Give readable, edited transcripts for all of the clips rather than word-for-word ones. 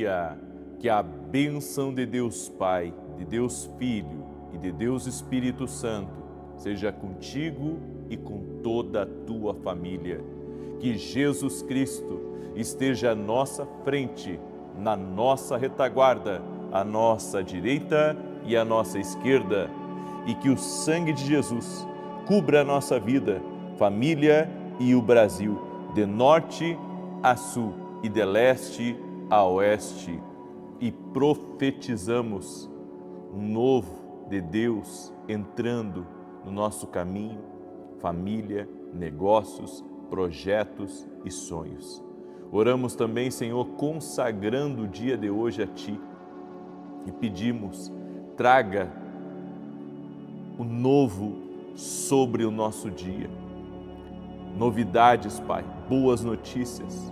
dia. Que a bênção de Deus Pai, de Deus Filho e de Deus Espírito Santo seja contigo e com toda a tua família. Que Jesus Cristo esteja à nossa frente, na nossa retaguarda, à nossa direita e à nossa esquerda. E que o sangue de Jesus cubra a nossa vida, família e o Brasil, de norte a sul e de leste a oeste. E profetizamos um novo de Deus entrando no nosso caminho, família, negócios, projetos e sonhos. Oramos também, Senhor, consagrando o dia de hoje a Ti e pedimos, traga o novo sobre o nosso dia. Novidades, Pai, boas notícias,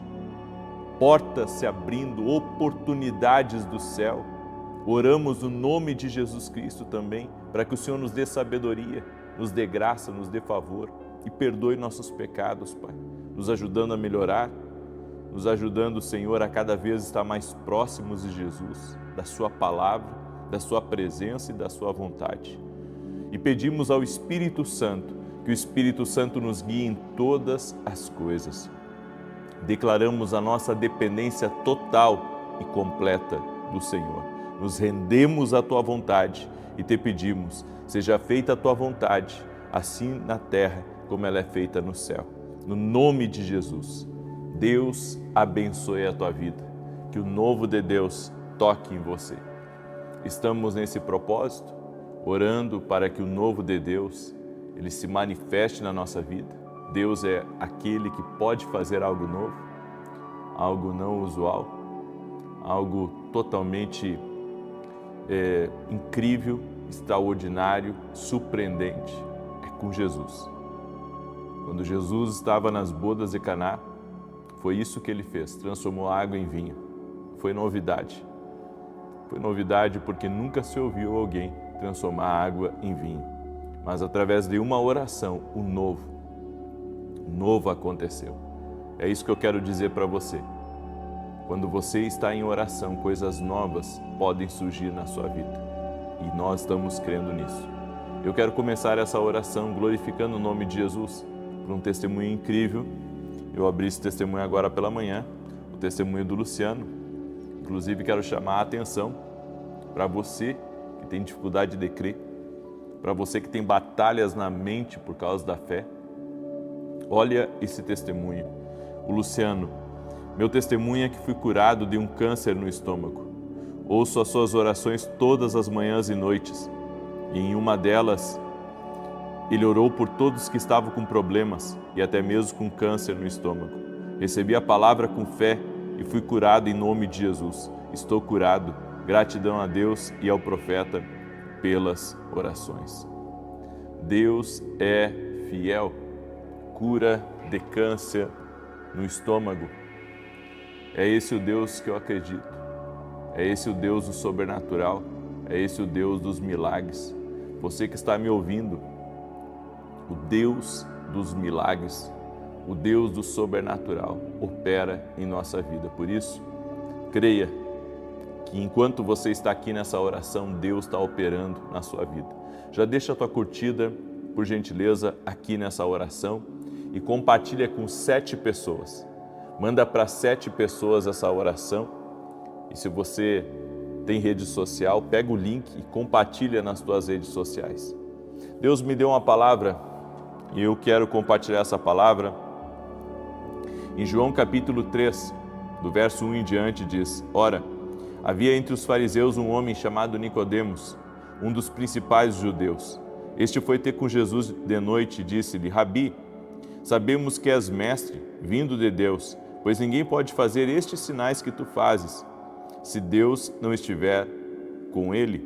portas se abrindo, oportunidades do céu. Oramos no nome de Jesus Cristo também, para que o Senhor nos dê sabedoria, nos dê graça, nos dê favor e perdoe nossos pecados, Pai, nos ajudando a melhorar, nos ajudando, Senhor, a cada vez estar mais próximos de Jesus, da Sua palavra, da Sua presença e da Sua vontade. E pedimos ao Espírito Santo, que o Espírito Santo nos guie em todas as coisas. Declaramos a nossa dependência total e completa do Senhor. Nos rendemos à Tua vontade e Te pedimos, seja feita a Tua vontade, assim na terra como ela é feita no céu. No nome de Jesus, Deus abençoe a tua vida, que o novo de Deus toque em você. Estamos nesse propósito, orando para que o novo de Deus, ele se manifeste na nossa vida. Deus é aquele que pode fazer algo novo, algo não usual, algo totalmente incrível, extraordinário, surpreendente. É com Jesus. Quando Jesus estava nas bodas de Caná, foi isso que ele fez, transformou a água em vinho. Foi novidade. Foi novidade porque nunca se ouviu alguém transformar a água em vinho. Mas através de uma oração, o novo aconteceu. É isso que eu quero dizer para você. Quando você está em oração, coisas novas podem surgir na sua vida. E nós estamos crendo nisso. Eu quero começar essa oração glorificando o nome de Jesus por um testemunho incrível. Eu abri esse testemunho agora pela manhã, o testemunho do Luciano. Inclusive, quero chamar a atenção para você que tem dificuldade de crer, para você que tem batalhas na mente por causa da fé. Olha esse testemunho. O Luciano: meu testemunho é que fui curado de um câncer no estômago. Ouço as suas orações todas as manhãs e noites. E em uma delas, ele orou por todos que estavam com problemas e até mesmo com câncer no estômago. Recebi a palavra com fé e fui curado em nome de Jesus. Estou curado. Gratidão a Deus e ao profeta pelas orações. Deus é fiel. Cura de câncer no estômago. É esse o Deus que eu acredito. É esse o Deus do sobrenatural. É esse o Deus dos milagres. Você que está me ouvindo, o Deus dos milagres, o Deus do sobrenatural opera em nossa vida. Por isso, creia que enquanto você está aqui nessa oração, Deus está operando na sua vida. Já deixa a tua curtida, por gentileza, aqui nessa oração e compartilha com 7 pessoas. Manda para 7 pessoas essa oração. E se você tem rede social, pega o link e compartilha nas tuas redes sociais. Deus me deu uma palavra e eu quero compartilhar essa palavra. Em João capítulo 3, do verso 1 em diante, diz: Ora, havia entre os fariseus um homem chamado Nicodemos, um dos principais judeus. Este foi ter com Jesus de noite e disse-lhe: Rabi, sabemos que és mestre, vindo de Deus, pois ninguém pode fazer estes sinais que tu fazes, se Deus não estiver com ele.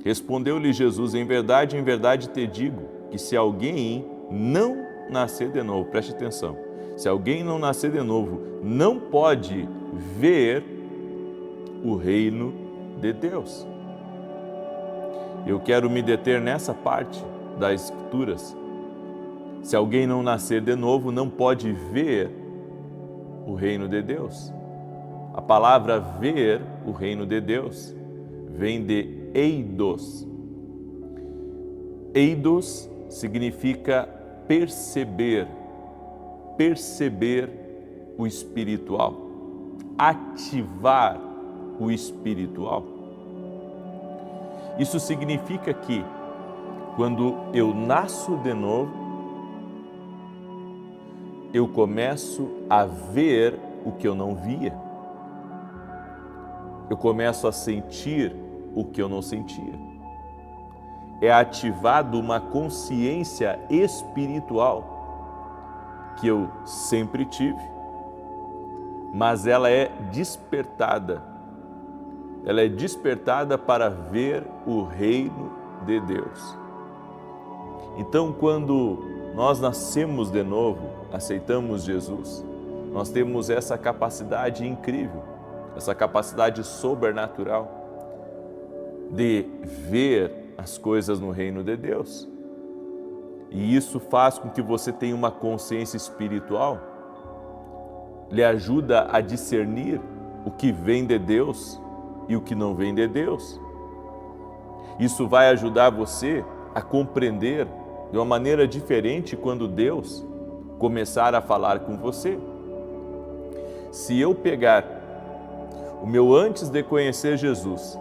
Respondeu-lhe Jesus: em verdade te digo, que se alguém não nascer de novo, preste atenção, se alguém não nascer de novo, não pode ver o reino de Deus. Eu quero me deter nessa parte das Escrituras. Se alguém não nascer de novo, não pode ver o reino de Deus. A palavra ver o reino de Deus vem de eidos. Eidos significa perceber, perceber o espiritual, ativar o espiritual. Isso significa que quando eu nasço de novo, eu começo a ver o que eu não via. Eu começo a sentir o que eu não sentia. É ativado uma consciência espiritual que eu sempre tive, mas ela é despertada. Ela é despertada para ver o reino de Deus. Então, quando nós nascemos de novo, aceitamos Jesus, nós temos essa capacidade incrível, essa capacidade sobrenatural de ver as coisas no reino de Deus. E isso faz com que você tenha uma consciência espiritual, lhe ajuda a discernir o que vem de Deus e o que não vem de Deus. Isso vai ajudar você a compreender de uma maneira diferente quando Deus começar a falar com você. Se eu pegar o meu antes de conhecer Jesus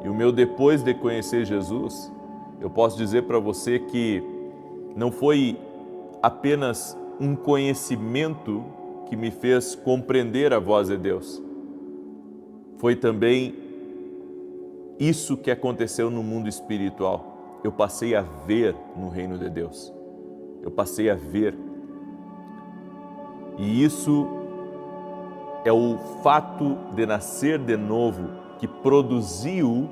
e o meu depois de conhecer Jesus, eu posso dizer para você que não foi apenas um conhecimento que me fez compreender a voz de Deus. Foi também isso que aconteceu no mundo espiritual. Eu passei a ver no reino de Deus. Eu passei a ver. E isso é o fato de nascer de novo que produziu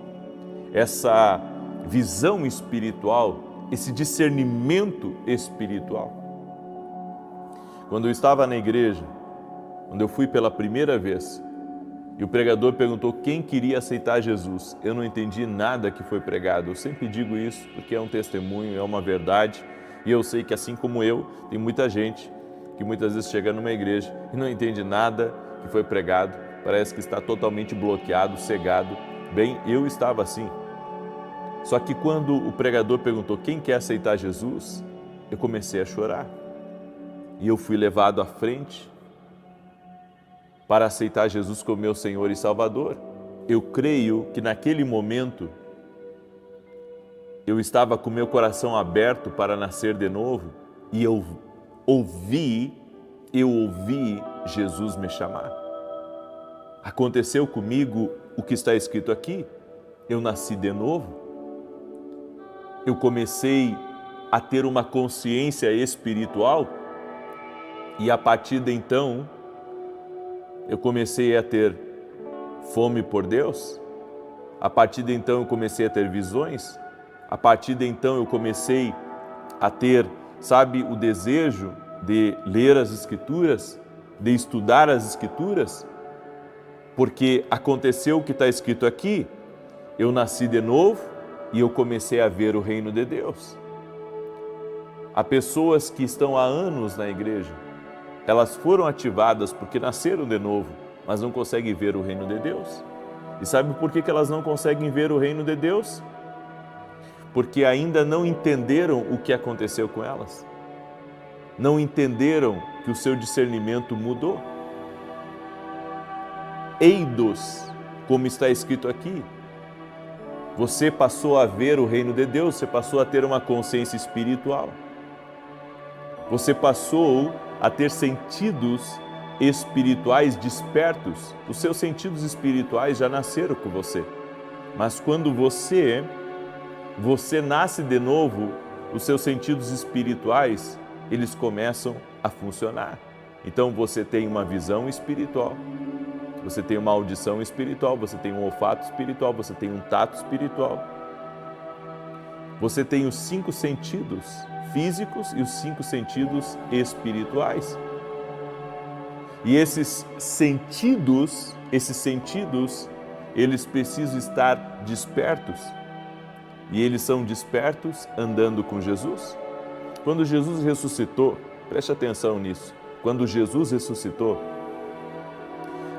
essa visão espiritual, esse discernimento espiritual. Quando eu estava na igreja, quando eu fui pela primeira vez, e o pregador perguntou quem queria aceitar Jesus, eu não entendi nada que foi pregado. Eu sempre digo isso porque é um testemunho, é uma verdade, e eu sei que assim como eu, tem muita gente que muitas vezes chega numa igreja e não entende nada que foi pregado, parece que está totalmente bloqueado, cegado. Bem, eu estava assim. Só que quando o pregador perguntou quem quer aceitar Jesus, eu comecei a chorar. E eu fui levado à frente para aceitar Jesus como meu Senhor e Salvador. Eu creio que naquele momento eu estava com meu coração aberto para nascer de novo e eu ouvi Jesus me chamar. Aconteceu comigo o que está escrito aqui. Eu nasci de novo. Eu comecei a ter uma consciência espiritual e a partir de então eu comecei a ter fome por Deus. A partir de então eu comecei a ter visões. A partir de então eu comecei a ter, o desejo de ler as Escrituras, de estudar as Escrituras, porque aconteceu o que está escrito aqui. Eu nasci de novo e eu comecei a ver o reino de Deus. Há pessoas que estão há anos na igreja, elas foram ativadas porque nasceram de novo, mas não conseguem ver o reino de Deus. E sabe por que elas não conseguem ver o reino de Deus? Porque ainda não entenderam o que aconteceu com elas. Não entenderam que o seu discernimento mudou. Eidos, como está escrito aqui, você passou a ver o reino de Deus, você passou a ter uma consciência espiritual. Você passou a ter sentidos espirituais despertos. Os seus sentidos espirituais já nasceram com você. Mas quando você nasce de novo, os seus sentidos espirituais, eles começam a funcionar. Então você tem uma visão espiritual, você tem uma audição espiritual, você tem um olfato espiritual, você tem um tato espiritual. Você tem os 5 sentidos físicos e os 5 sentidos espirituais. E esses sentidos, eles precisam estar despertos. E eles são despertos andando com Jesus. Quando Jesus ressuscitou, preste atenção nisso, quando Jesus ressuscitou,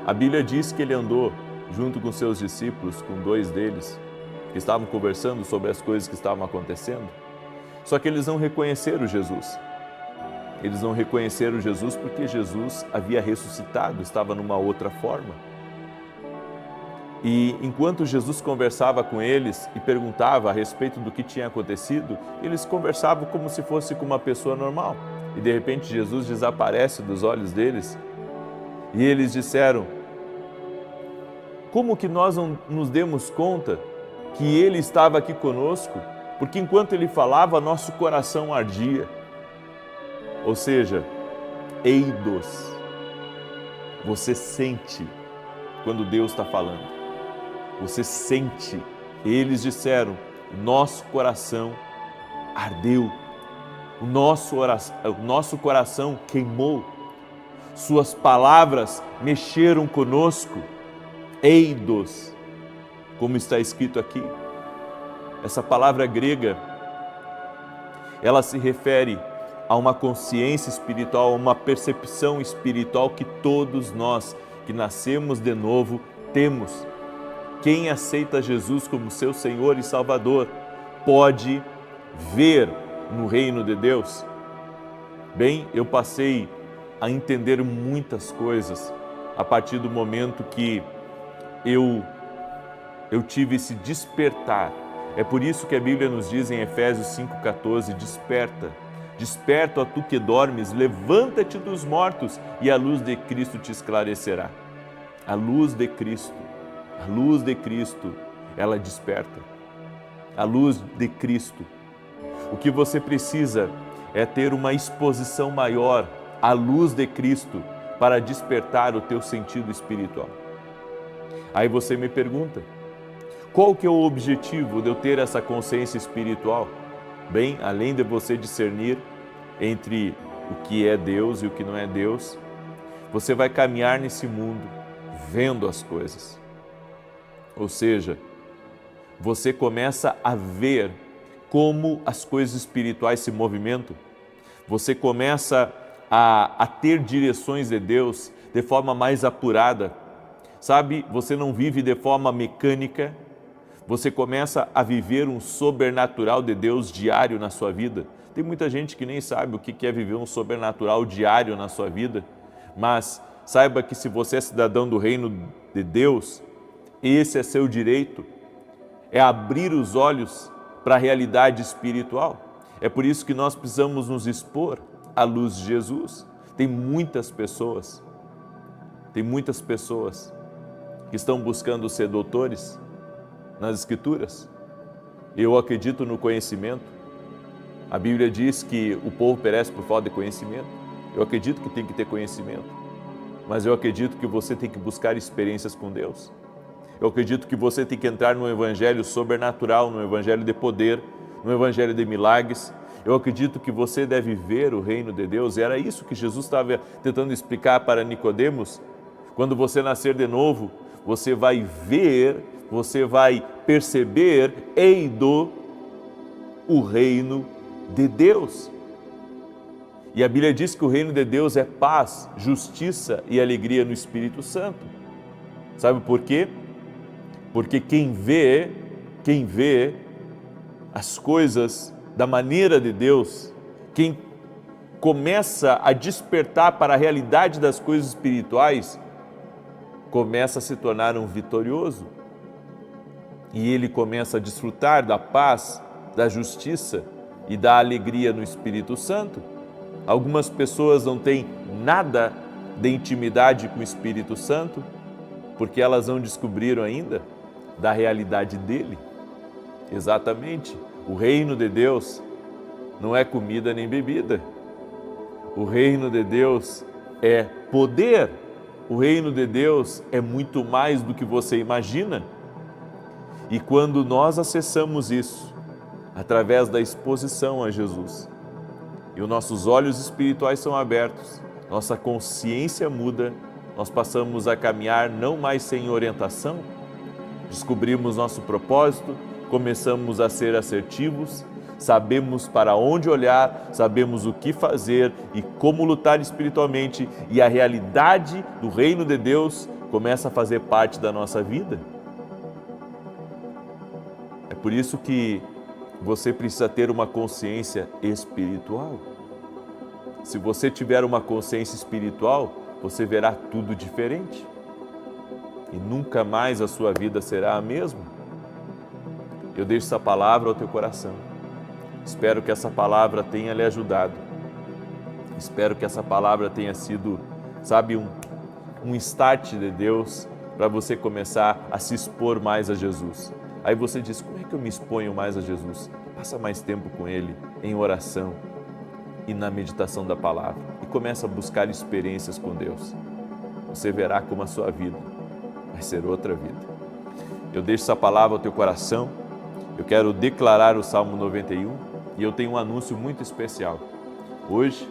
A Bíblia diz que ele andou junto com seus discípulos, com 2 deles, que estavam conversando sobre as coisas que estavam acontecendo. Só que eles não reconheceram Jesus. Eles não reconheceram Jesus porque Jesus havia ressuscitado, estava numa outra forma. E enquanto Jesus conversava com eles e perguntava a respeito do que tinha acontecido, eles conversavam como se fosse com uma pessoa normal. E de repente Jesus desaparece dos olhos deles. E eles disseram: como que nós não nos demos conta que Ele estava aqui conosco? Porque enquanto Ele falava, nosso coração ardia. Ou seja, eidos. Você sente quando Deus está falando. Você sente. Eles disseram: nosso coração ardeu. O nosso coração queimou. Suas palavras mexeram conosco. Eidos, como está escrito aqui. Essa palavra grega, ela se refere a uma consciência espiritual, a uma percepção espiritual que todos nós que nascemos de novo temos. Quem aceita Jesus como seu Senhor e Salvador pode ver no reino de Deus. Bem, eu passei a entender muitas coisas a partir do momento que eu tive esse despertar. É por isso que a Bíblia nos diz em Efésios 5,14, desperta. Desperta, ó tu que dormes, levanta-te dos mortos e a luz de Cristo te esclarecerá. A luz de Cristo, ela desperta. A luz de Cristo. O que você precisa é ter uma exposição maior à luz de Cristo para despertar o teu sentido espiritual. Aí você me pergunta, qual que é o objetivo de eu ter essa consciência espiritual? Bem, além de você discernir entre o que é Deus e o que não é Deus, você vai caminhar nesse mundo vendo as coisas. Ou seja, você começa a ver como as coisas espirituais se movimentam. Você começa a ter direções de Deus de forma mais apurada. Sabe, você não vive de forma mecânica, você começa a viver um sobrenatural de Deus diário na sua vida. Tem muita gente que nem sabe o que é viver um sobrenatural diário na sua vida, mas saiba que se você é cidadão do reino de Deus, esse é seu direito, é abrir os olhos para a realidade espiritual. É por isso que nós precisamos nos expor à luz de Jesus. Tem muitas pessoas que estão buscando ser doutores nas Escrituras. Eu acredito no conhecimento. A Bíblia diz que o povo perece por falta de conhecimento. Eu acredito que tem que ter conhecimento, mas eu acredito que você tem que buscar experiências com Deus. Eu acredito que você tem que entrar no evangelho sobrenatural, no evangelho de poder, no evangelho de milagres. Eu acredito que você deve ver o reino de Deus. E era isso que Jesus estava tentando explicar para Nicodemos. Quando você nascer de novo, você vai ver, você vai perceber, eido, o reino de Deus. E a Bíblia diz que o reino de Deus é paz, justiça e alegria no Espírito Santo. Sabe por quê? Porque quem vê as coisas da maneira de Deus, quem começa a despertar para a realidade das coisas espirituais, começa a se tornar um vitorioso. E ele começa a desfrutar da paz, da justiça e da alegria no Espírito Santo. Algumas pessoas não têm nada de intimidade com o Espírito Santo, porque elas não descobriram ainda da realidade dele. Exatamente, o reino de Deus não é comida nem bebida. O reino de Deus é poder. O reino de Deus é muito mais do que você imagina. E quando nós acessamos isso, através da exposição a Jesus, e os nossos olhos espirituais são abertos, nossa consciência muda, nós passamos a caminhar não mais sem orientação, descobrimos nosso propósito, começamos a ser assertivos, sabemos para onde olhar, sabemos o que fazer e como lutar espiritualmente, e a realidade do reino de Deus começa a fazer parte da nossa vida. É por isso que você precisa ter uma consciência espiritual. Se você tiver uma consciência espiritual, você verá tudo diferente. E nunca mais a sua vida será a mesma. Eu deixo essa palavra ao teu coração. Espero que essa palavra tenha lhe ajudado. Espero que essa palavra tenha sido, um start de Deus para você começar a se expor mais a Jesus. Aí você diz, como é que eu me exponho mais a Jesus? Passa mais tempo com Ele, em oração e na meditação da palavra. E começa a buscar experiências com Deus. Você verá como a sua vida vai ser outra vida. Eu deixo essa palavra ao teu coração. Eu quero declarar o Salmo 91 e eu tenho um anúncio muito especial. Hoje,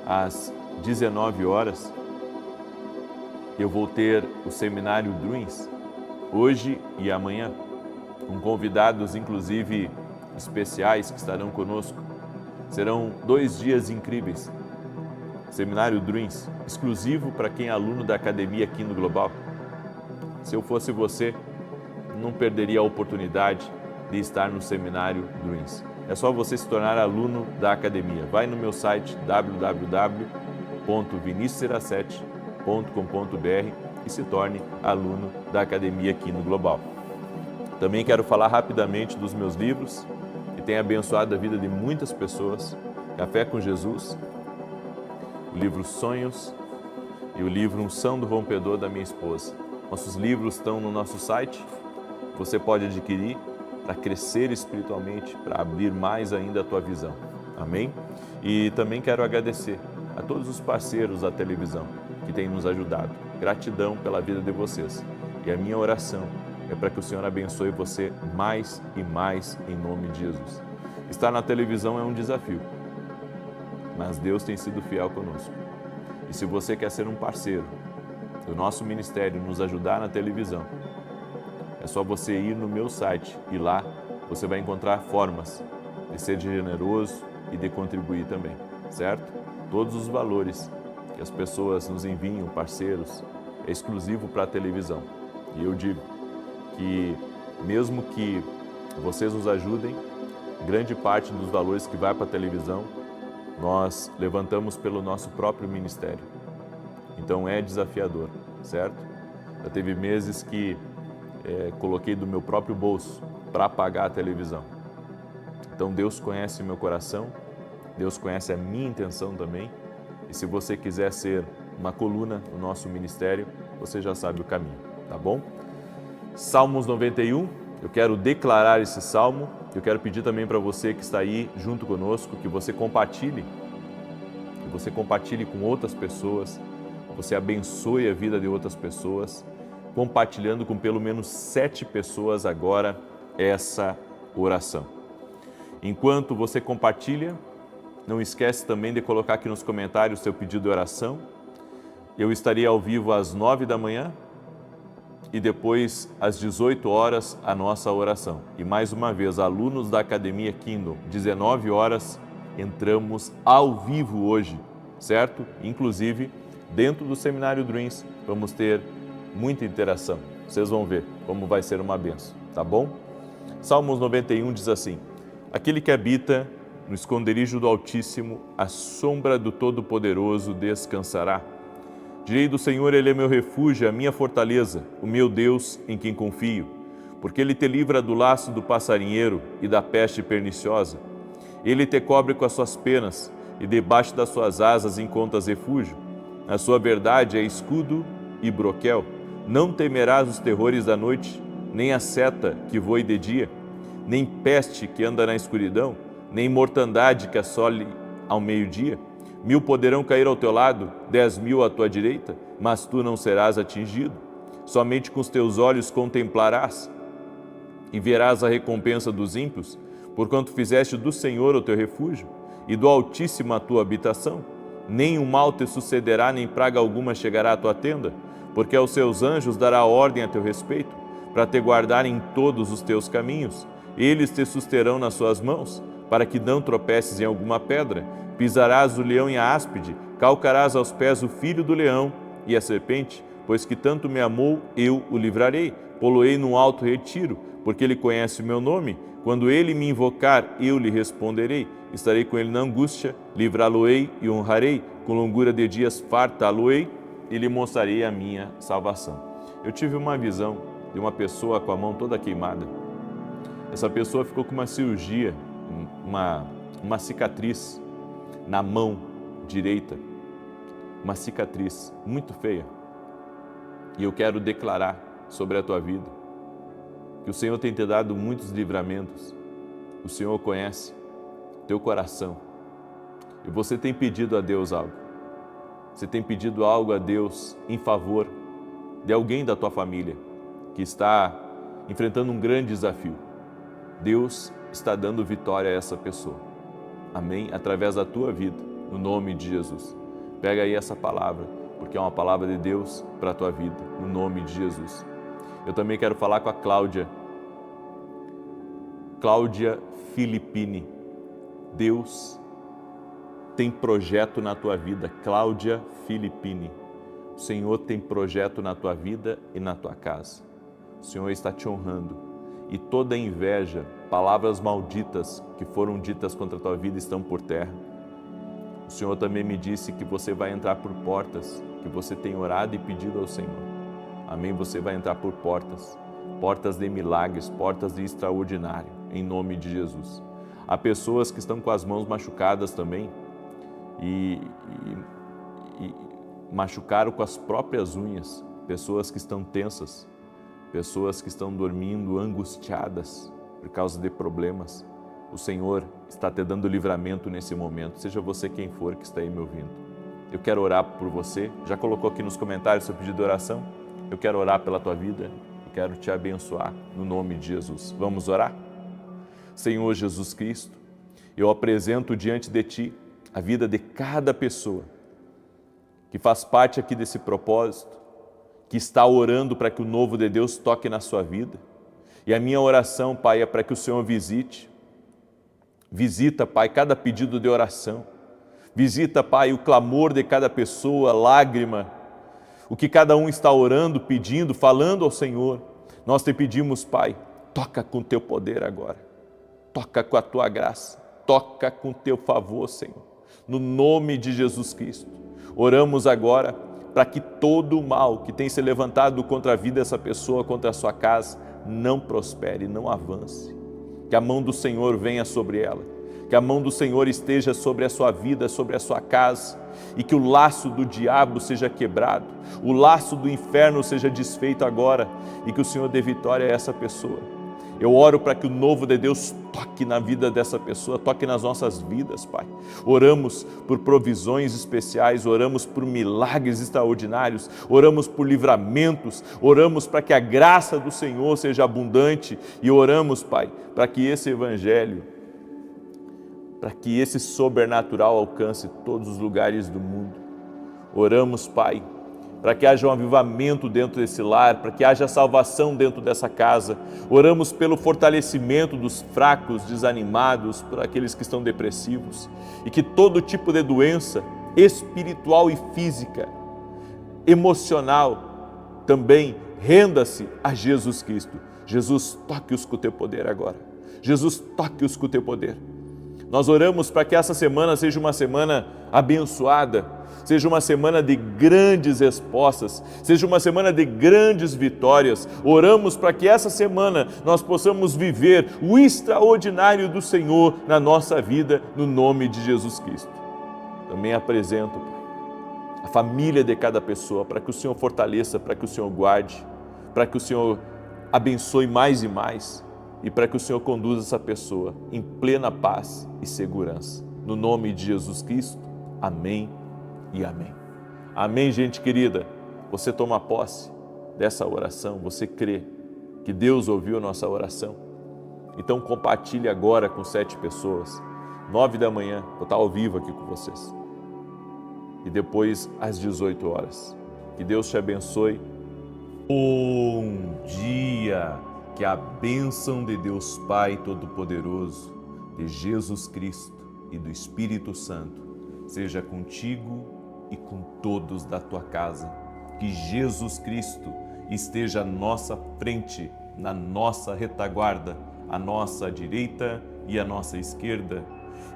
às 19 horas, eu vou ter o Seminário Druins, hoje e amanhã, com convidados, inclusive, especiais que estarão conosco. Serão 2 dias incríveis. Seminário Druins, exclusivo para quem é aluno da Academia Kindle Global. Se eu fosse você, não perderia a oportunidade de estar no Seminário Druins. É só você se tornar aluno da Academia. Vai no meu site www.viniciusseracete.com.br e se torne aluno da Academia Kindle Global. Também quero falar rapidamente dos meus livros, que têm abençoado a vida de muitas pessoas. Café com Jesus, o livro Sonhos e o livro Unção do Rompedor da minha esposa. Nossos livros estão no nosso site, você pode adquirir para crescer espiritualmente, para abrir mais ainda a tua visão. Amém? E também quero agradecer a todos os parceiros da televisão que têm nos ajudado. Gratidão pela vida de vocês. E a minha oração é para que o Senhor abençoe você mais e mais em nome de Jesus. Estar na televisão é um desafio, mas Deus tem sido fiel conosco. E se você quer ser um parceiro do nosso ministério, nos ajudar na televisão, é só você ir no meu site e lá você vai encontrar formas de ser generoso e de contribuir também, certo? Todos os valores que as pessoas nos enviam, parceiros, é exclusivo para a televisão. E eu digo que mesmo que vocês nos ajudem, grande parte dos valores que vai para a televisão, nós levantamos pelo nosso próprio ministério. Então é desafiador, certo? Já teve meses que coloquei do meu próprio bolso para pagar a televisão. Então Deus conhece o meu coração, Deus conhece a minha intenção também. E se você quiser ser uma coluna no nosso ministério, você já sabe o caminho, tá bom? Salmos 91, eu quero declarar esse salmo. Eu quero pedir também para você que está aí junto conosco, que você compartilhe com outras pessoas, você abençoe a vida de outras pessoas, compartilhando com pelo menos 7 pessoas agora essa oração. Enquanto você compartilha, não esquece também de colocar aqui nos comentários o seu pedido de oração. Eu estarei ao vivo às 9 da manhã e depois às 18 horas a nossa oração. E mais uma vez, alunos da Academia Kindle, 19 horas, entramos ao vivo hoje, certo? Inclusive, dentro do Seminário Druins, vamos ter muita interação. Vocês vão ver como vai ser uma bênção, tá bom? Salmos 91 diz assim: aquele que habita no esconderijo do Altíssimo, a sombra do Todo-Poderoso descansará. Direi do Senhor, Ele é meu refúgio, a minha fortaleza, o meu Deus em quem confio, porque Ele te livra do laço do passarinheiro e da peste perniciosa. Ele te cobre com as suas penas e debaixo das suas asas encontras refúgio. A sua verdade é escudo e broquel. Não temerás os terrores da noite, nem a seta que voe de dia, nem peste que anda na escuridão, nem mortandade que assole ao meio-dia. 1000 poderão cair ao teu lado, 10.000 à tua direita, mas tu não serás atingido. Somente com os teus olhos contemplarás e verás a recompensa dos ímpios, porquanto fizeste do Senhor o teu refúgio e do Altíssimo a tua habitação. Nem o mal te sucederá, nem praga alguma chegará à tua tenda, porque aos seus anjos dará ordem a teu respeito, para te guardar em todos os teus caminhos. Eles te susterão nas suas mãos, para que não tropeces em alguma pedra. Pisarás o leão e a áspide, calcarás aos pés o filho do leão e a serpente, pois que tanto me amou, eu o livrarei. Pô-lo-ei num alto retiro, porque ele conhece o meu nome. Quando ele me invocar, eu lhe responderei. Estarei com ele na angústia, livrá-lo-ei e honrarei. Com longura de dias fartá-lo-ei e lhe mostrarei a minha salvação. Eu tive uma visão de uma pessoa com a mão toda queimada. Essa pessoa ficou com uma cirurgia, uma cicatriz na mão direita, uma cicatriz muito feia. E eu quero declarar sobre a tua vida que o Senhor tem te dado muitos livramentos. O Senhor conhece teu coração e você tem pedido a Deus algo. Você tem pedido algo a Deus em favor de alguém da tua família que está enfrentando um grande desafio. Deus está dando vitória a essa pessoa. Amém? Através da tua vida, no nome de Jesus. Pega aí essa palavra, porque é uma palavra de Deus para a tua vida, no nome de Jesus. Eu também quero falar com a Cláudia Filippini. Deus tem projeto na tua vida, Cláudia Filippini. O Senhor tem projeto na tua vida e na tua casa. O Senhor está te honrando. E toda inveja, palavras malditas que foram ditas contra a tua vida estão por terra. O Senhor também me disse que você vai entrar por portas, que você tem orado e pedido ao Senhor. Amém? Você vai entrar por portas, portas de milagres, portas de extraordinário, em nome de Jesus. Há pessoas que estão com as mãos machucadas também e machucaram com as próprias unhas, pessoas que estão tensas, pessoas que estão dormindo angustiadas por causa de problemas. O Senhor está te dando livramento nesse momento, seja você quem for que está aí me ouvindo. Eu quero orar por você, já colocou aqui nos comentários seu pedido de oração? Eu quero orar pela tua vida, eu quero te abençoar no nome de Jesus. Vamos orar? Senhor Jesus Cristo, eu apresento diante de Ti a vida de cada pessoa que faz parte aqui desse propósito, que está orando para que o novo de Deus toque na sua vida. E a minha oração, Pai, é para que o Senhor visita, Pai, cada pedido de oração. Visita, Pai, o clamor de cada pessoa, lágrima, o que cada um está orando, pedindo, falando ao Senhor. Nós te pedimos, Pai, toca com Teu poder agora. Toca com a Tua graça. Toca com Teu favor, Senhor. No nome de Jesus Cristo. Oramos agora para que todo o mal que tem se levantado contra a vida dessa pessoa, contra a sua casa, não prospere, não avance. Que a mão do Senhor venha sobre ela, que a mão do Senhor esteja sobre a sua vida, sobre a sua casa, e que o laço do diabo seja quebrado, o laço do inferno seja desfeito agora, e que o Senhor dê vitória a essa pessoa. Eu oro para que o novo de Deus toque na vida dessa pessoa, toque nas nossas vidas, Pai. Oramos por provisões especiais, oramos por milagres extraordinários, oramos por livramentos, oramos para que a graça do Senhor seja abundante e oramos, Pai, para que esse evangelho, para que esse sobrenatural alcance todos os lugares do mundo. Oramos, Pai, para que haja um avivamento dentro desse lar, para que haja salvação dentro dessa casa. Oramos pelo fortalecimento dos fracos, desanimados, por aqueles que estão depressivos, e que todo tipo de doença espiritual e física, emocional, também renda-se a Jesus Cristo. Jesus, toque-os com o Teu poder agora. Jesus, toque-os com o Teu poder. Nós oramos para que essa semana seja uma semana abençoada, seja uma semana de grandes respostas, seja uma semana de grandes vitórias. Oramos para que essa semana nós possamos viver o extraordinário do Senhor na nossa vida, no nome de Jesus Cristo. Também apresento, Pai, a família de cada pessoa, para que o Senhor fortaleça, para que o Senhor guarde, para que o Senhor abençoe mais e mais, e para que o Senhor conduza essa pessoa em plena paz e segurança. No nome de Jesus Cristo, amém e amém. Amém, gente querida. Você toma posse dessa oração, você crê que Deus ouviu a nossa oração? Então compartilhe agora com 7 pessoas, 9 da manhã, vou estar ao vivo aqui com vocês. E depois às 18 horas. Que Deus te abençoe. Bom dia! Que a bênção de Deus Pai Todo-Poderoso, de Jesus Cristo e do Espírito Santo seja contigo e com todos da tua casa. que Jesus Cristo esteja à nossa frente, na nossa retaguarda, à nossa direita e à nossa esquerda,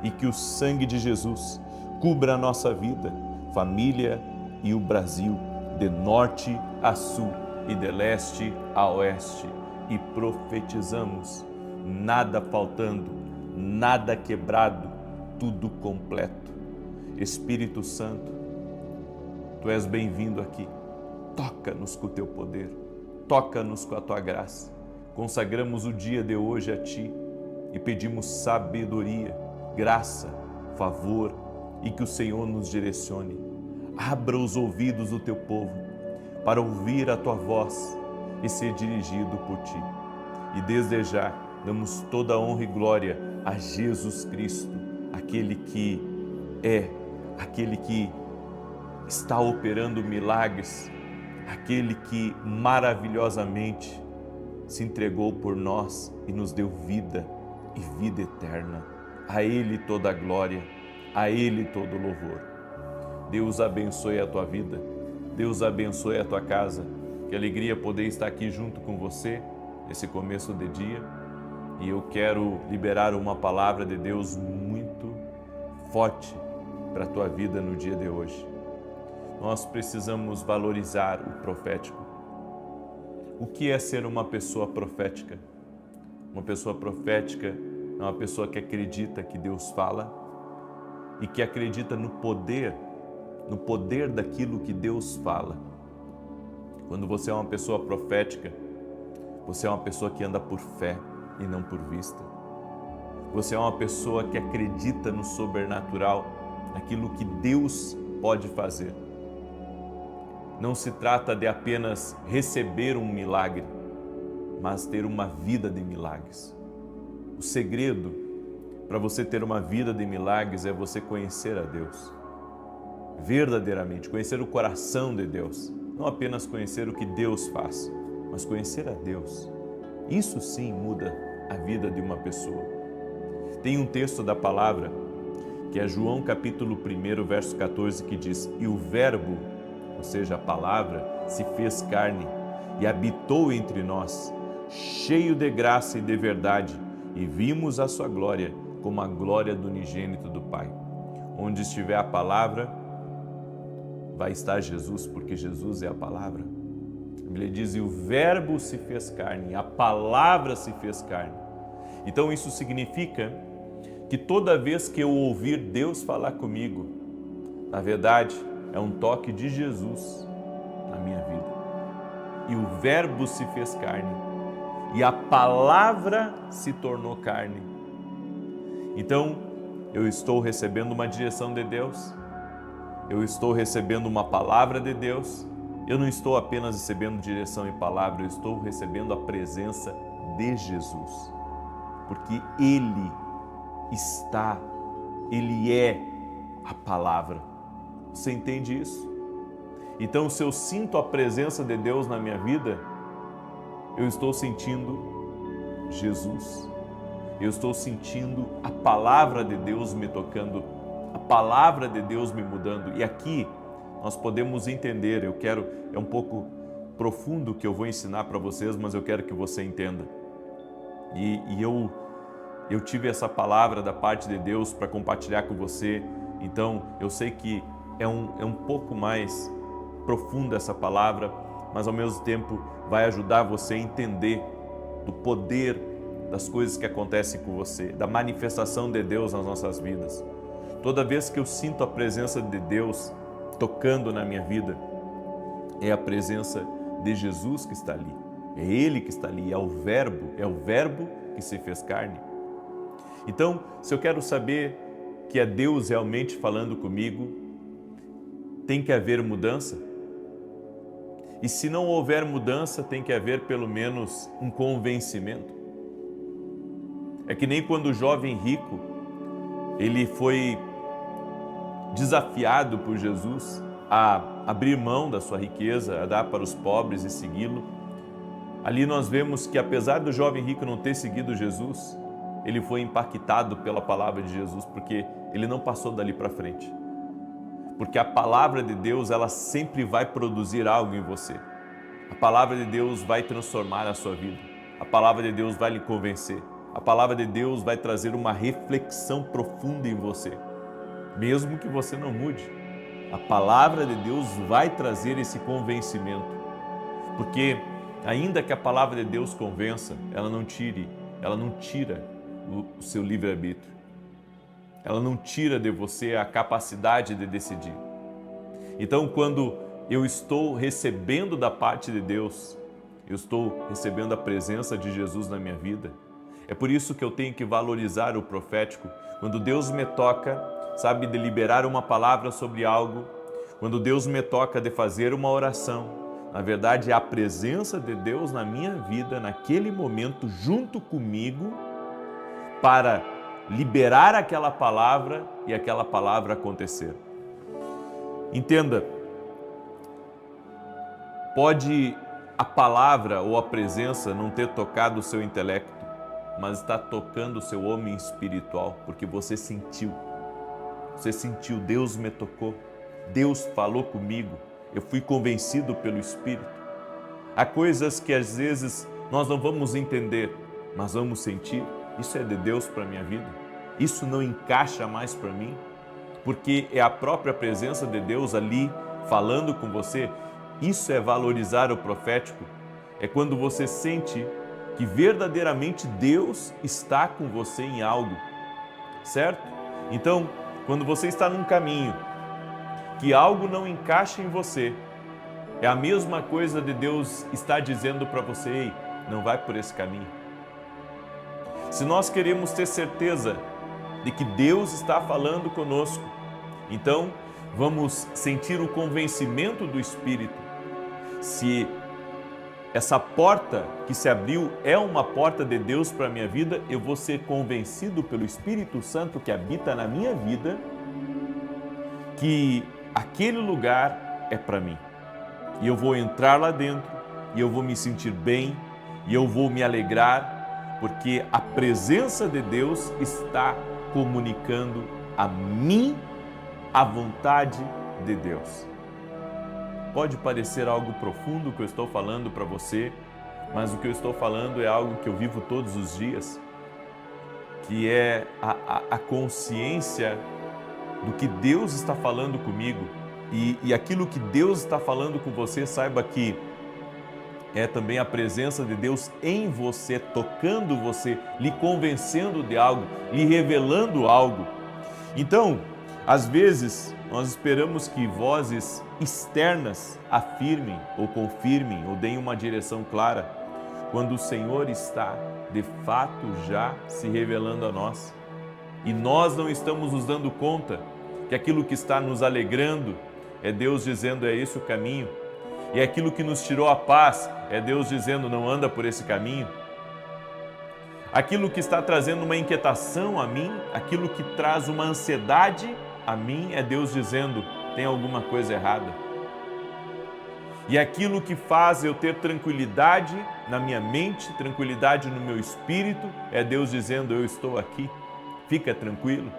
e que o sangue de Jesus cubra a nossa vida, família e o Brasil, de norte a sul e de leste a oeste, e profetizamos: nada faltando, nada quebrado, tudo completo. Espírito Santo, Tu és bem-vindo aqui. Toca-nos com o Teu poder, toca-nos com a Tua graça. Consagramos o dia de hoje a Ti e pedimos sabedoria, graça, favor, e que o Senhor nos direcione. Abra os ouvidos do Teu povo para ouvir a Tua voz e ser dirigido por Ti. E desde já damos toda a honra e glória a Jesus Cristo, aquele que está operando milagres, aquele que maravilhosamente se entregou por nós e nos deu vida e vida eterna. A Ele toda a glória, a Ele todo o louvor. Deus abençoe a tua vida, Deus abençoe a tua casa. Que alegria poder estar aqui junto com você nesse começo de dia. E eu quero liberar uma palavra de Deus muito forte para a tua vida no dia de hoje. Nós precisamos valorizar o profético. O que é ser uma pessoa profética? Uma pessoa profética é uma pessoa que acredita que Deus fala e que acredita no poder daquilo que Deus fala. Quando você é uma pessoa profética, você é uma pessoa que anda por fé e não por vista. Você é uma pessoa que acredita no sobrenatural, naquilo que Deus pode fazer. Não se trata de apenas receber um milagre, mas ter uma vida de milagres. O segredo para você ter uma vida de milagres é você conhecer a Deus. Verdadeiramente, conhecer o coração de Deus. Não apenas conhecer o que Deus faz, mas conhecer a Deus. Isso sim muda a vida de uma pessoa. Tem um texto da palavra, que é João capítulo 1, verso 14, que diz: e o verbo, ou seja, a palavra, se fez carne e habitou entre nós, cheio de graça e de verdade, e vimos a sua glória como a glória do unigênito do Pai. Onde estiver a palavra, vai estar Jesus, porque Jesus é a palavra. A Bíblia diz: e o verbo se fez carne, a palavra se fez carne. Então isso significa que toda vez que eu ouvir Deus falar comigo, na verdade, é um toque de Jesus na minha vida. E o verbo se fez carne, e a palavra se tornou carne. Então, eu estou recebendo uma direção de Deus, eu estou recebendo uma palavra de Deus, eu não estou apenas recebendo direção e palavra, eu estou recebendo a presença de Jesus, porque Ele é a palavra. Você entende isso? Então, se eu sinto a presença de Deus na minha vida, eu estou sentindo Jesus. Eu estou sentindo a palavra de Deus me tocando, a palavra de Deus me mudando. E aqui nós podemos entender, é um pouco profundo o que eu vou ensinar para vocês, mas eu quero que você entenda. E eu tive essa palavra da parte de Deus para compartilhar com você, então eu sei que é um pouco mais profunda essa palavra, mas ao mesmo tempo vai ajudar você a entender do poder das coisas que acontecem com você, da manifestação de Deus nas nossas vidas. Toda vez que eu sinto a presença de Deus tocando na minha vida, é a presença de Jesus que está ali, é Ele que está ali, é o verbo que se fez carne. Então, se eu quero saber que é Deus realmente falando comigo, tem que haver mudança. E se não houver mudança, tem que haver pelo menos um convencimento. É que nem quando o jovem rico, ele foi desafiado por Jesus a abrir mão da sua riqueza, a dar para os pobres e segui-lo. Ali nós vemos que apesar do jovem rico não ter seguido Jesus, ele foi impactado pela palavra de Jesus, porque ele não passou dali para frente. porque a palavra de Deus, ela sempre vai produzir algo em você. A palavra de Deus vai transformar a sua vida. A palavra de Deus vai lhe convencer. A palavra de Deus vai trazer uma reflexão profunda em você, mesmo que você não mude. A palavra de Deus vai trazer esse convencimento, porque ainda que a palavra de Deus convença, ela não tira o seu livre-arbítrio. Ela não tira de você a capacidade de decidir. Então, quando eu estou recebendo da parte de Deus, eu estou recebendo a presença de Jesus na minha vida. É por isso que eu tenho que valorizar o profético. Quando Deus me toca, sabe, de liberar uma palavra sobre algo, quando Deus me toca de fazer uma oração, na verdade é a presença de Deus na minha vida, naquele momento, junto comigo, para liberar aquela palavra e aquela palavra acontecer. Entenda, pode a palavra ou a presença não ter tocado o seu intelecto, mas está tocando o seu homem espiritual, porque você sentiu, Deus me tocou, Deus falou comigo, eu fui convencido pelo Espírito. Há coisas que às vezes nós não vamos entender, mas vamos sentir. Isso é de Deus para a minha vida? Isso não encaixa mais para mim? Porque é a própria presença de Deus ali falando com você. Isso é valorizar o profético. É quando você sente que verdadeiramente Deus está com você em algo, certo? Então, quando você está num caminho que algo não encaixa em você, é a mesma coisa de Deus estar dizendo para você: ei, não vai por esse caminho. Se nós queremos ter certeza de que Deus está falando conosco, então vamos sentir o convencimento do Espírito. Se essa porta que se abriu é uma porta de Deus para a minha vida, eu vou ser convencido pelo Espírito Santo que habita na minha vida que aquele lugar é para mim. E eu vou entrar lá dentro, e eu vou me sentir bem, e eu vou me alegrar, porque a presença de Deus está comunicando a mim a vontade de Deus. Pode parecer algo profundo o que eu estou falando para você, mas o que eu estou falando é algo que eu vivo todos os dias, que é a consciência do que Deus está falando comigo, e aquilo que Deus está falando com você, saiba que é também a presença de Deus em você, tocando você, lhe convencendo de algo, lhe revelando algo. Então, às vezes, nós esperamos que vozes externas afirmem ou confirmem ou deem uma direção clara, quando o Senhor está, de fato, já se revelando a nós. E nós não estamos nos dando conta que aquilo que está nos alegrando é Deus dizendo: é esse o caminho. E aquilo que nos tirou a paz é Deus dizendo: não anda por esse caminho. Aquilo que está trazendo uma inquietação a mim, aquilo que traz uma ansiedade a mim, é Deus dizendo: tem alguma coisa errada. E aquilo que faz eu ter tranquilidade na minha mente, tranquilidade no meu espírito, é Deus dizendo: eu estou aqui, fica tranquilo.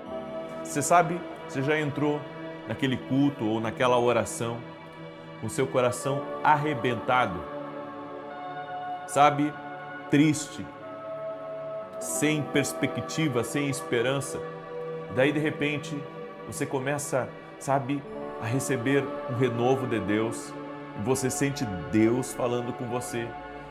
Você sabe, você já entrou naquele culto ou naquela oração com seu coração arrebentado, sabe, triste, sem perspectiva, sem esperança. Daí, de repente, você começa, sabe, a receber um renovo de Deus, e você sente Deus falando com você,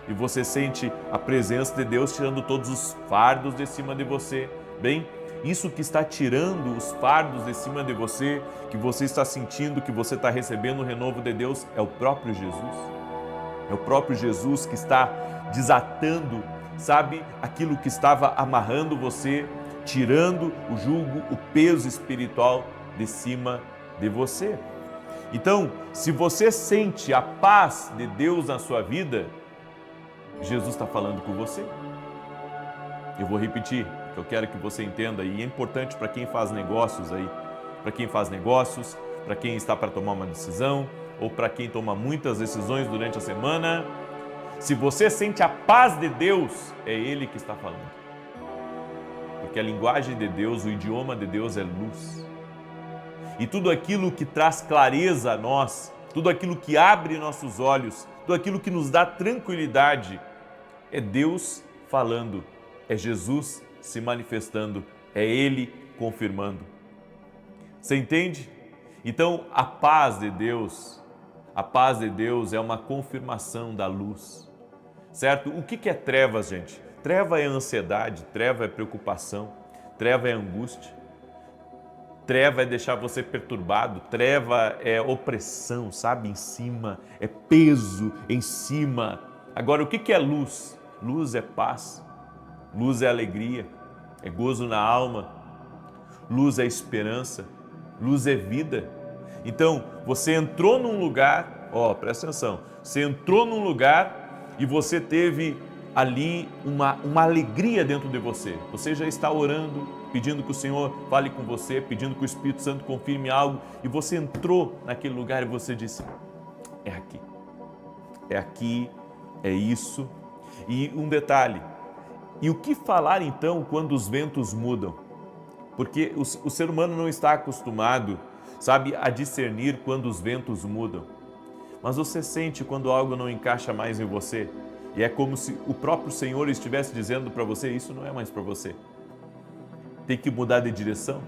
e você sente a presença de Deus tirando todos os fardos de cima de você. Bem, isso que está tirando os fardos de cima de você, que você está sentindo, que você está recebendo o renovo de Deus, é o próprio Jesus. É o próprio Jesus que está desatando, sabe, aquilo que estava amarrando você, tirando o jugo, o peso espiritual de cima de você. Então, se você sente a paz de Deus na sua vida, Jesus está falando com você. Eu vou repetir, porque eu quero que você entenda, e é importante para quem faz negócios aí, para quem faz negócios, para quem está para tomar uma decisão, ou para quem toma muitas decisões durante a semana. Se você sente a paz de Deus, é Ele que está falando. Porque a linguagem de Deus, o idioma de Deus é luz. e tudo aquilo que traz clareza a nós, tudo aquilo que abre nossos olhos, tudo aquilo que nos dá tranquilidade, é Deus falando, é Jesus se manifestando, é Ele confirmando. Você entende? Então, a paz de Deus é uma confirmação da luz, certo? O que é trevas, gente? Treva é ansiedade, treva é preocupação, treva é angústia, treva é deixar você perturbado, treva é opressão, sabe? Em cima, é peso em cima. Agora, o que é luz? Luz é paz, luz é alegria, é gozo na alma, luz é esperança, luz é vida. Então, você entrou num lugar, presta atenção, você entrou num lugar e você teve ali uma alegria dentro de você. Você já está orando, pedindo que o Senhor fale com você, pedindo que o Espírito Santo confirme algo, e você entrou naquele lugar e você disse, é aqui, é isso. E um detalhe, e o que falar então quando os ventos mudam? Porque o ser humano não está acostumado, sabe, a discernir quando os ventos mudam. Mas você sente quando algo não encaixa mais em você. E é como se o próprio Senhor estivesse dizendo para você, isso não é mais para você. Tem que mudar de direção.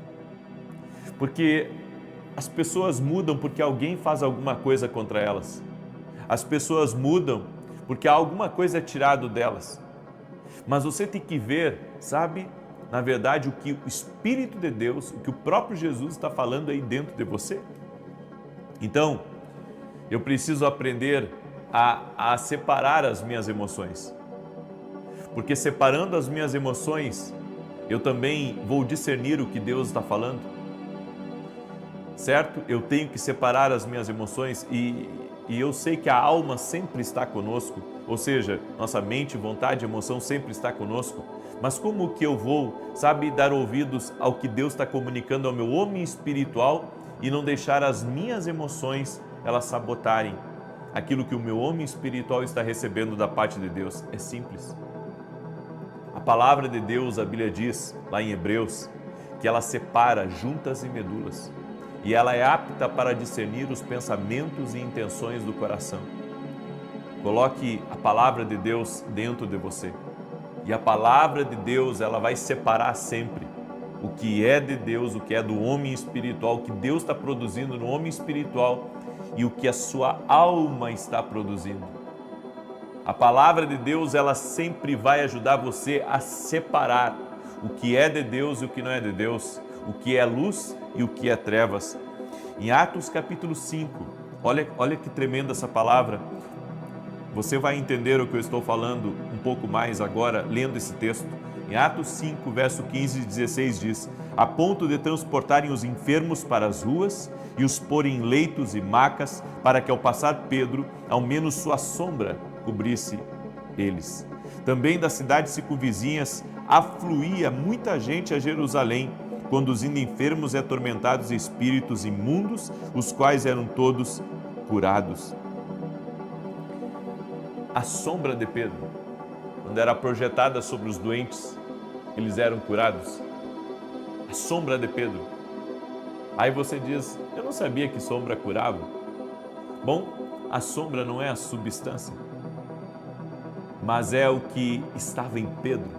Porque as pessoas mudam porque alguém faz alguma coisa contra elas. As pessoas mudam porque alguma coisa é tirado delas. Mas você tem que ver, sabe, na verdade, o que o Espírito de Deus, o que o próprio Jesus está falando aí dentro de você. Então, eu preciso aprender a separar as minhas emoções. Porque separando as minhas emoções, eu também vou discernir o que Deus está falando. Certo? Eu tenho que separar as minhas emoções e eu sei que a alma sempre está conosco, ou seja, nossa mente, vontade, emoção sempre está conosco. Mas como que eu vou, sabe, dar ouvidos ao que Deus está comunicando ao meu homem espiritual e não deixar as minhas emoções, elas sabotarem aquilo que o meu homem espiritual está recebendo da parte de Deus? É simples. A palavra de Deus, a Bíblia diz, lá em Hebreus, que ela separa juntas e medulas. E ela é apta para discernir os pensamentos e intenções do coração. Coloque a palavra de Deus dentro de você. E a palavra de Deus, ela vai separar sempre o que é de Deus, o que é do homem espiritual, o que Deus está produzindo no homem espiritual e o que a sua alma está produzindo. A palavra de Deus, ela sempre vai ajudar você a separar o que é de Deus e o que não é de Deus, o que é luz e o que é trevas. Em Atos capítulo 5, olha que tremenda essa palavra. Você vai entender o que eu estou falando um pouco mais agora, lendo esse texto. Em Atos 5, verso 15 e 16 diz, a ponto de transportarem os enfermos para as ruas e os porem em leitos e macas, para que ao passar Pedro, ao menos sua sombra cobrisse eles. Também das cidades circunvizinhas afluía muita gente a Jerusalém, conduzindo enfermos e atormentados e espíritos imundos, os quais eram todos curados. A sombra de Pedro, quando era projetada sobre os doentes, eles eram curados. A sombra de Pedro. Aí você diz, eu não sabia que sombra curava. Bom, a sombra não é a substância, mas é o que estava em Pedro,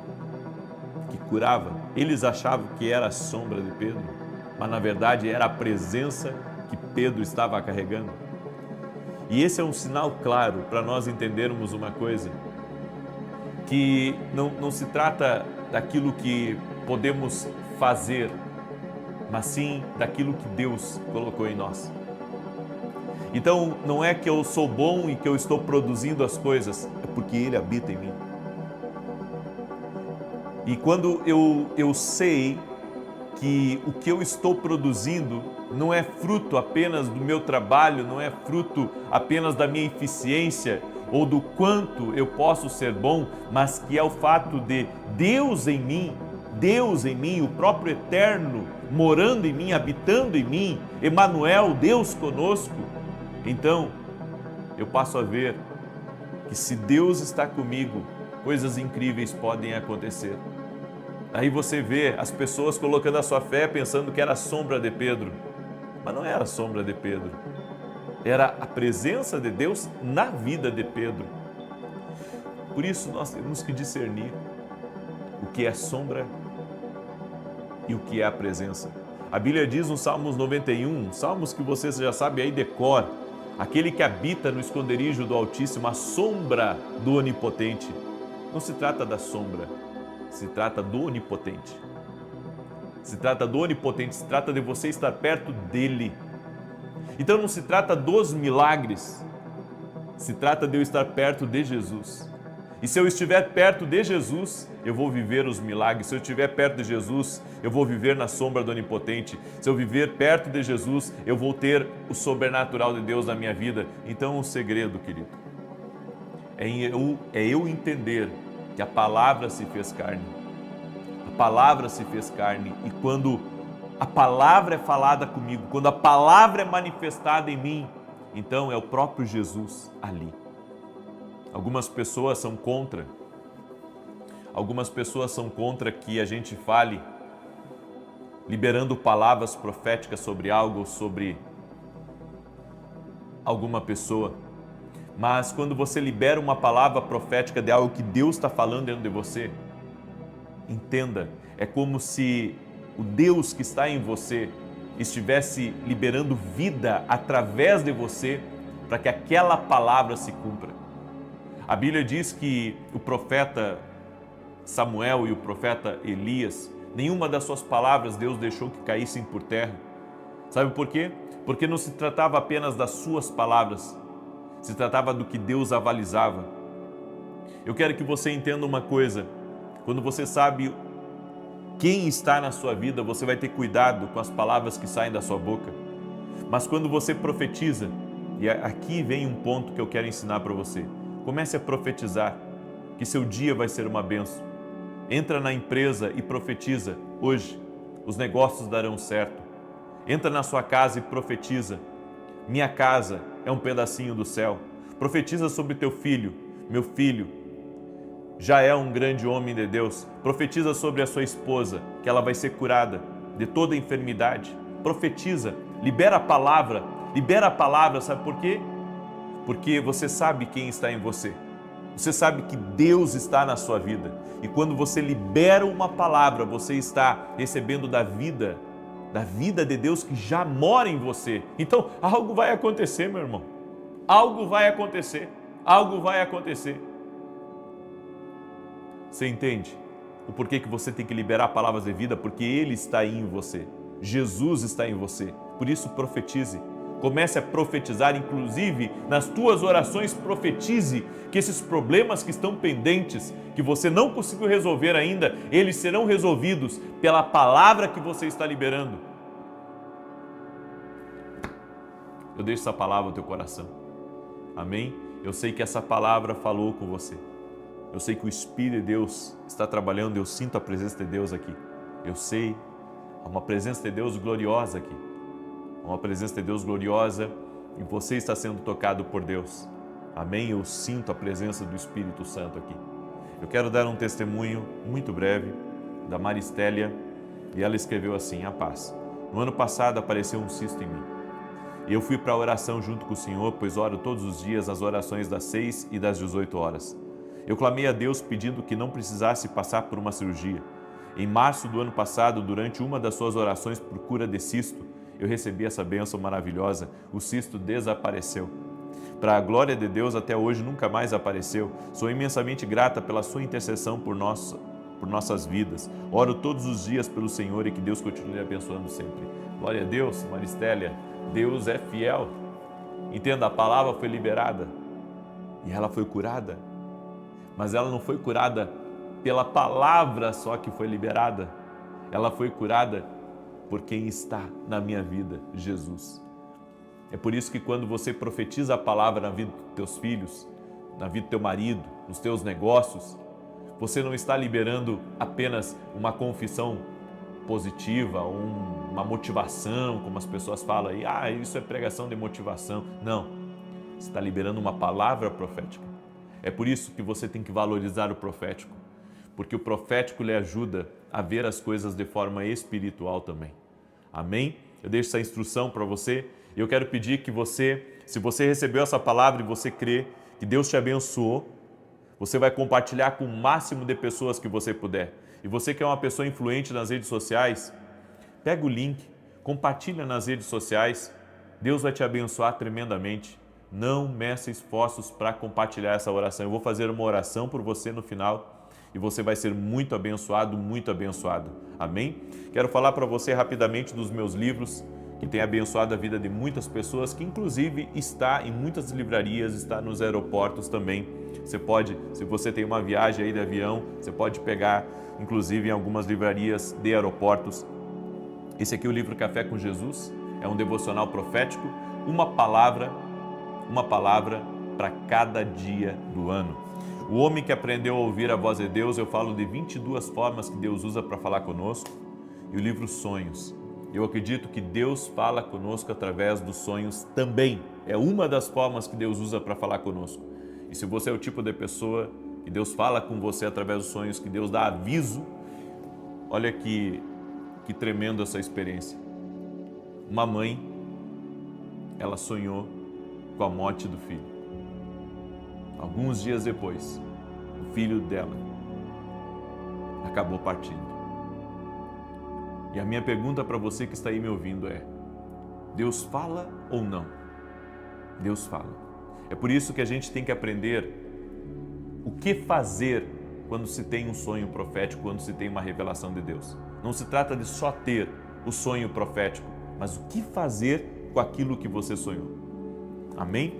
que curava. Eles achavam que era a sombra de Pedro, mas na verdade era a presença que Pedro estava carregando. E esse é um sinal claro para nós entendermos uma coisa, que não se trata daquilo que podemos fazer, mas sim daquilo que Deus colocou em nós. Então, não é que eu sou bom e que eu estou produzindo as coisas, é porque Ele habita em mim. E quando eu sei que o que eu estou produzindo não é fruto apenas do meu trabalho, não é fruto apenas da minha eficiência ou do quanto eu posso ser bom, mas que é o fato de Deus em mim, o próprio Eterno, morando em mim, habitando em mim, Emanuel, Deus conosco, então eu passo a ver que se Deus está comigo, coisas incríveis podem acontecer. Aí você vê as pessoas colocando a sua fé pensando que era a sombra de Pedro. Mas não era a sombra de Pedro, era a presença de Deus na vida de Pedro. Por isso nós temos que discernir o que é sombra e o que é a presença. A Bíblia diz no Salmos 91, salmos que você já sabe aí de cor, aquele que habita no esconderijo do Altíssimo, a sombra do Onipotente. Não se trata da sombra, se trata do Onipotente. Se trata do Onipotente, se trata de você estar perto dele. Então não se trata dos milagres, se trata de eu estar perto de Jesus. E se eu estiver perto de Jesus, eu vou viver os milagres. Se eu estiver perto de Jesus, eu vou viver na sombra do Onipotente. Se eu viver perto de Jesus, eu vou ter o sobrenatural de Deus na minha vida. Então o segredo, querido, é eu entender que a palavra se fez carne. A palavra se fez carne. E quando a palavra é falada comigo, quando a palavra é manifestada em mim, então é o próprio Jesus ali. Algumas pessoas são contra que a gente fale liberando palavras proféticas sobre algo, sobre alguma pessoa. Mas quando você libera uma palavra profética de algo que Deus está falando dentro de você, entenda, é como se o Deus que está em você estivesse liberando vida através de você para que aquela palavra se cumpra. A Bíblia diz que o profeta Samuel e o profeta Elias, nenhuma das suas palavras Deus deixou que caíssem por terra. Sabe por quê? Porque não se tratava apenas das suas palavras, se tratava do que Deus avalizava. Eu quero que você entenda uma coisa, quando você sabe quem está na sua vida, você vai ter cuidado com as palavras que saem da sua boca. Mas quando você profetiza, e aqui vem um ponto que eu quero ensinar para você, comece a profetizar que seu dia vai ser uma bênção. Entra na empresa e profetiza, hoje os negócios darão certo. Entra na sua casa e profetiza, minha casa é um pedacinho do céu. Profetiza sobre teu filho, meu filho já é um grande homem de Deus. Profetiza sobre a sua esposa, que ela vai ser curada de toda enfermidade. Profetiza, libera a palavra, sabe por quê? Porque você sabe quem está em você. Você sabe que Deus está na sua vida. E quando você libera uma palavra, você está recebendo da vida de Deus que já mora em você. Então, algo vai acontecer, meu irmão. Algo vai acontecer. Algo vai acontecer. Você entende o porquê que você tem que liberar palavras de vida? Porque Ele está aí em você. Jesus está em você. Por isso, profetize. Comece a profetizar, inclusive nas tuas orações, profetize que esses problemas que estão pendentes, que você não conseguiu resolver ainda, eles serão resolvidos pela palavra que você está liberando. Eu deixo essa palavra no teu coração. Amém? Eu sei que essa palavra falou com você. Eu sei que o Espírito de Deus está trabalhando, eu sinto a presença de Deus aqui. Eu sei, há uma presença de Deus gloriosa aqui. Uma presença de Deus gloriosa e você está sendo tocado por Deus. Amém? Eu sinto a presença do Espírito Santo aqui. Eu quero dar um testemunho muito breve da Maristélia e ela escreveu assim, a paz. No ano passado apareceu um cisto em mim. E eu fui para a oração junto com o Senhor, pois oro todos os dias as orações das 6 e das 18 horas. Eu clamei a Deus pedindo que não precisasse passar por uma cirurgia. Em março do ano passado, durante uma das suas orações por cura de cisto, eu recebi essa bênção maravilhosa, o cisto desapareceu. Para a glória de Deus, até hoje nunca mais apareceu. Sou imensamente grata pela sua intercessão por nossas vidas. Oro todos os dias pelo Senhor e que Deus continue abençoando sempre. Glória a Deus, Maristélia, Deus é fiel. Entenda, a palavra foi liberada e ela foi curada. Mas ela não foi curada pela palavra só que foi liberada. Ela foi curada por quem está na minha vida, Jesus. É por isso que quando você profetiza a palavra na vida dos teus filhos, na vida do teu marido, nos teus negócios, você não está liberando apenas uma confissão positiva, uma motivação, como as pessoas falam aí, isso é pregação de motivação. Não, você está liberando uma palavra profética. É por isso que você tem que valorizar o profético, porque o profético lhe ajuda a ver as coisas de forma espiritual também. Amém? Eu deixo essa instrução para você e eu quero pedir que você, se você recebeu essa palavra e você crê que Deus te abençoou, você vai compartilhar com o máximo de pessoas que você puder. E você que é uma pessoa influente nas redes sociais, pega o link, compartilha nas redes sociais, Deus vai te abençoar tremendamente. Não meça esforços para compartilhar essa oração. Eu vou fazer uma oração por você no final e você vai ser muito abençoado, muito abençoado. Amém? Quero falar para você rapidamente dos meus livros, que tem abençoado a vida de muitas pessoas, que inclusive está em muitas livrarias, está nos aeroportos também. Você pode, se você tem uma viagem aí de avião, você pode pegar, inclusive em algumas livrarias de aeroportos. Esse aqui é o livro Café com Jesus, é um devocional profético, uma palavra para cada dia do ano. O homem que aprendeu a ouvir a voz de Deus, eu falo de 22 formas que Deus usa para falar conosco, e o livro Sonhos. Eu acredito que Deus fala conosco através dos sonhos também. É uma das formas que Deus usa para falar conosco. E se você é o tipo de pessoa que Deus fala com você através dos sonhos, que Deus dá aviso, olha que tremendo essa experiência. Uma mãe, ela sonhou com a morte do filho. Alguns dias depois, o filho dela acabou partindo. E a minha pergunta para você que está aí me ouvindo é: Deus fala ou não? Deus fala. É por isso que a gente tem que aprender o que fazer quando se tem um sonho profético, quando se tem uma revelação de Deus. Não se trata de só ter o sonho profético, mas o que fazer com aquilo que você sonhou. Amém?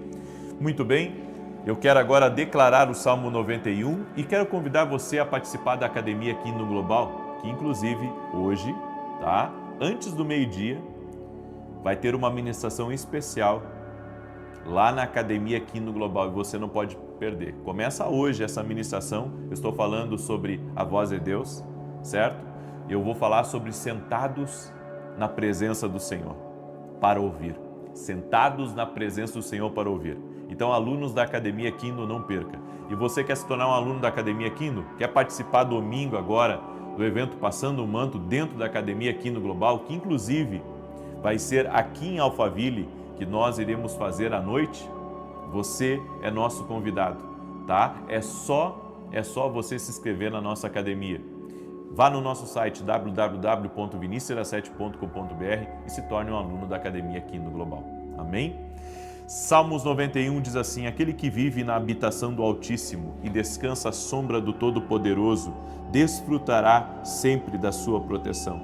Muito bem, eu quero agora declarar o Salmo 91 e quero convidar você a participar da academia aqui no Global, que inclusive hoje, tá? Antes do meio-dia, vai ter uma ministração especial lá na academia aqui no Global e você não pode perder. Começa hoje essa ministração, eu estou falando sobre a voz de Deus, certo? Eu vou falar sobre sentados na presença do Senhor, para ouvir. Sentados na presença do Senhor para ouvir. Então, alunos da Academia Kingdom, não perca. E você quer se tornar um aluno da Academia Kingdom? Quer participar domingo agora do evento Passando o Manto dentro da Academia Kingdom Global, que inclusive vai ser aqui em Alphaville, que nós iremos fazer à noite? Você é nosso convidado, tá? É só você se inscrever na nossa academia. Vá no nosso site www.vinicius7.com.br e se torne um aluno da Academia aqui no Global. Amém? Salmos 91 diz assim: aquele que vive na habitação do Altíssimo e descansa à sombra do Todo-Poderoso, desfrutará sempre da sua proteção.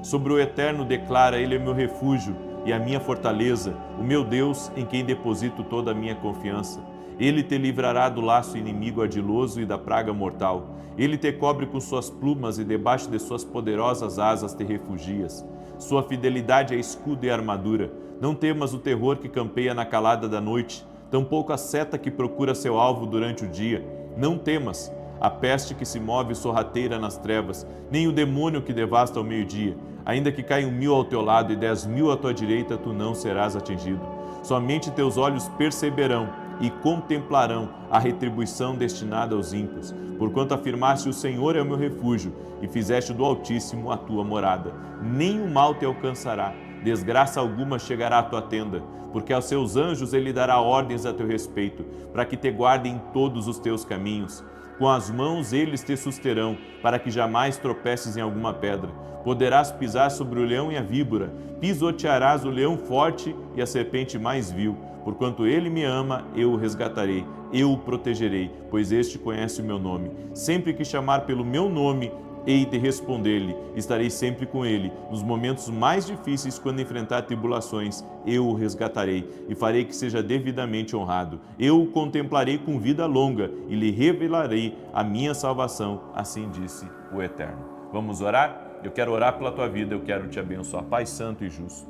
Sobre o Eterno declara: ele é meu refúgio e a minha fortaleza, o meu Deus em quem deposito toda a minha confiança. Ele te livrará do laço inimigo ardiloso e da praga mortal. Ele te cobre com suas plumas e debaixo de suas poderosas asas te refugias. Sua fidelidade é escudo e armadura. Não temas o terror que campeia na calada da noite, tampouco a seta que procura seu alvo durante o dia. Não temas a peste que se move sorrateira nas trevas, nem o demônio que devasta ao meio-dia. Ainda que caiam 1000 ao teu lado e 10.000 à tua direita, tu não serás atingido. Somente teus olhos perceberão e contemplarão a retribuição destinada aos ímpios, porquanto afirmaste: o Senhor é o meu refúgio, e fizeste do Altíssimo a tua morada. Nem o mal te alcançará, desgraça alguma chegará à tua tenda, porque aos seus anjos ele dará ordens a teu respeito, para que te guardem em todos os teus caminhos. Com as mãos eles te susterão, para que jamais tropeces em alguma pedra. Poderás pisar sobre o leão e a víbora, pisotearás o leão forte e a serpente mais vil. Porquanto ele me ama, eu o resgatarei, eu o protegerei, pois este conhece o meu nome. Sempre que chamar pelo meu nome, hei de responder-lhe. Estarei sempre com ele. Nos momentos mais difíceis, quando enfrentar tribulações, eu o resgatarei e farei que seja devidamente honrado. Eu o contemplarei com vida longa e lhe revelarei a minha salvação, assim disse o Eterno. Vamos orar? Eu quero orar pela tua vida, eu quero te abençoar. Pai santo e justo,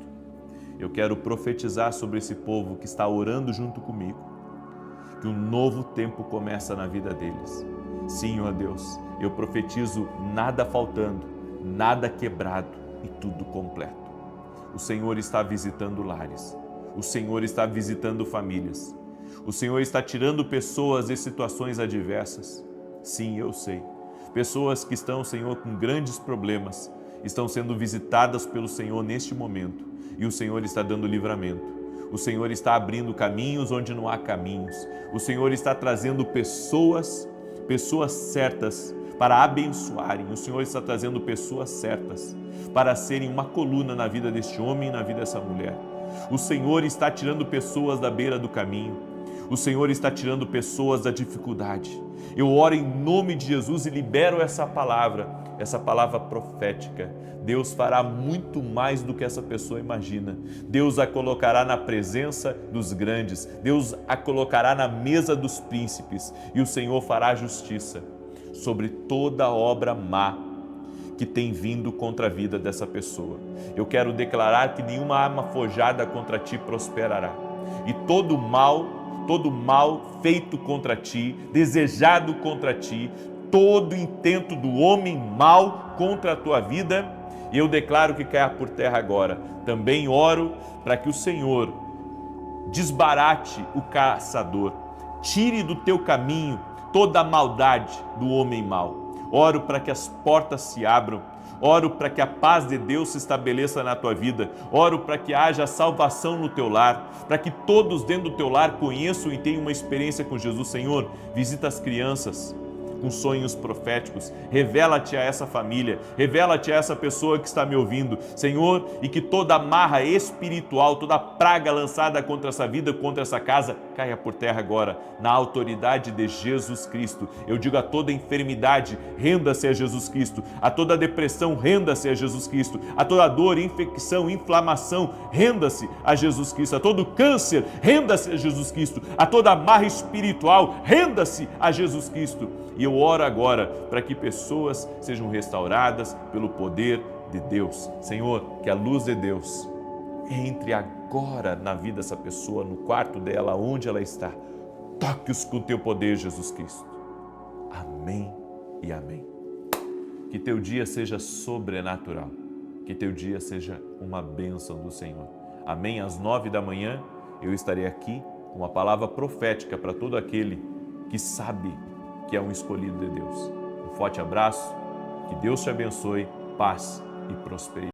eu quero profetizar sobre esse povo que está orando junto comigo, que um novo tempo começa na vida deles. Sim, ó Deus, eu profetizo nada faltando, nada quebrado e tudo completo. O Senhor está visitando lares, o Senhor está visitando famílias, o Senhor está tirando pessoas de situações adversas. Sim, eu sei. Pessoas que estão, Senhor, com grandes problemas, estão sendo visitadas pelo Senhor neste momento. e o Senhor está dando livramento. O Senhor está abrindo caminhos onde não há caminhos. O Senhor está trazendo pessoas certas para abençoarem. O Senhor está trazendo pessoas certas para serem uma coluna na vida deste homem e na vida dessa mulher. O Senhor está tirando pessoas da beira do caminho. O Senhor está tirando pessoas da dificuldade. Eu oro em nome de Jesus e libero essa palavra profética. Deus fará muito mais do que essa pessoa imagina. Deus a colocará na presença dos grandes. Deus a colocará na mesa dos príncipes. E o Senhor fará justiça sobre toda obra má que tem vindo contra a vida dessa pessoa. Eu quero declarar que nenhuma arma forjada contra ti prosperará. E todo mal feito contra ti, desejado contra ti, todo intento do homem mau contra a tua vida, eu declaro que caia por terra agora. Também oro para que o Senhor desbarate o caçador, tire do teu caminho toda a maldade do homem mau. Oro para que as portas se abram. Oro para que a paz de Deus se estabeleça na tua vida. Oro para que haja salvação no teu lar, para que todos dentro do teu lar conheçam e tenham uma experiência com Jesus. Senhor, visita as crianças com sonhos proféticos, revela-te a essa família, revela-te a essa pessoa que está me ouvindo, Senhor, e que toda amarra espiritual, toda praga lançada contra essa vida, contra essa casa, caia por terra agora, na autoridade de Jesus Cristo. Eu digo a toda enfermidade, renda-se a Jesus Cristo, a toda depressão, renda-se a Jesus Cristo, a toda dor, infecção, inflamação, renda-se a Jesus Cristo, a todo câncer, renda-se a Jesus Cristo, a toda amarra espiritual, renda-se a Jesus Cristo. E eu oro agora para que pessoas sejam restauradas pelo poder de Deus. Senhor, que a luz de Deus entre agora na vida dessa pessoa, no quarto dela, onde ela está. Toque-os com o teu poder, Jesus Cristo. Amém e amém. Que teu dia seja sobrenatural. Que teu dia seja uma bênção do Senhor. Amém? Às 9 da manhã eu estarei aqui com uma palavra profética para todo aquele que sabe que é um escolhido de Deus. Um forte abraço, que Deus te abençoe, paz e prosperidade.